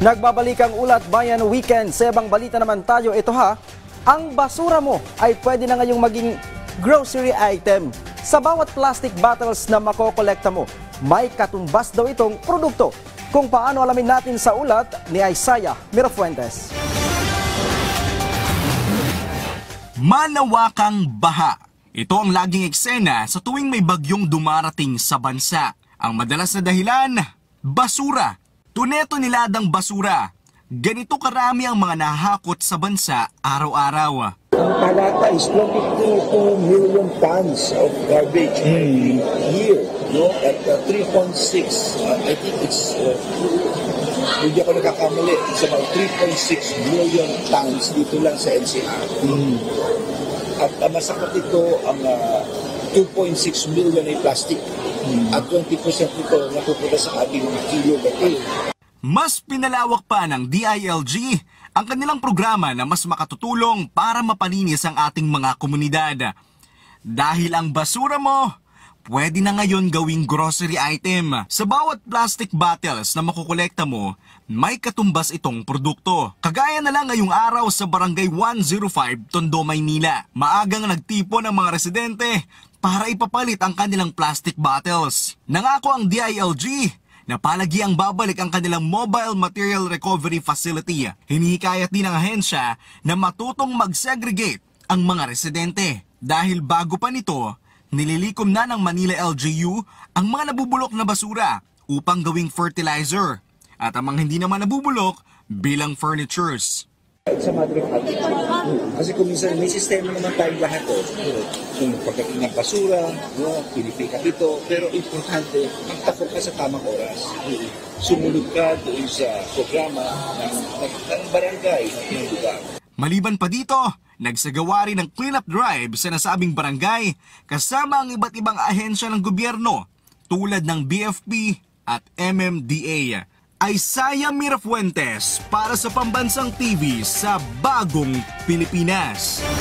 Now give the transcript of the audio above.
Nagbabalik ang Ulat Bayan Weekend. Sa ibang balita naman tayo, ito ha, ang basura mo ay pwede na ngayong maging grocery item. Sa bawat plastic bottles na makokolekta mo, may katumbas daw itong produkto. Kung paano alamin natin sa ulat ni Isaiah Mirafuentes. Malawakang baha. Ito ang laging eksena sa tuwing may bagyong dumarating sa bansa. Ang madalas na dahilan, basura. Tuneto niladang basura. Ganito karami ang mga nahakot sa bansa araw-araw. Ang palata is 22 million tons of garbage every year. No? At 3.6, I think it's, hindi ako nakakamali, it's about 3.6 million tons dito lang sa NCR. At masakot ito ang 2.6 million ay plastic. At 20% ito napupunta sa ating mga kilo batil. Mas pinalawak pa ng DILG ang kanilang programa na mas makatutulong para mapalinis ang ating mga komunidad. Dahil ang basura mo, pwede na ngayon gawing grocery item. Sa bawat plastic bottles na makukolekta mo, may katumbas itong produkto. Kagaya na lang ngayong araw sa Barangay 105, Tondo, Maynila. Maagang nagtipon ang mga residente para ipapalit ang kanilang plastic bottles. Nangako ang DILG na palagi ang babalik ang kanilang Mobile Material Recovery Facility. Hinihikayat din ng ahensya na matutong mag-segregate ang mga residente. Dahil bago pa nito, nililikom na ng Manila LGU ang mga nabubulok na basura upang gawing fertilizer at ang mga hindi naman nabubulok bilang furnitures. It's a matter of attitude. Kasi kung minsan may sistema naman tayong lahat. Kung pagdating ng basura, pinipick ito, pero importante, magtakot ka sa tamang oras. Sumunod ka doon sa programa ng barangay na pinulugan. Maliban pa dito, nagsagawa rin ng cleanup drive sa nasabing barangay kasama ang iba't ibang ahensya ng gobyerno tulad ng BFP at MMDA. Isaiah Mirafuentes para sa Pambansang TV sa Bagong Pilipinas.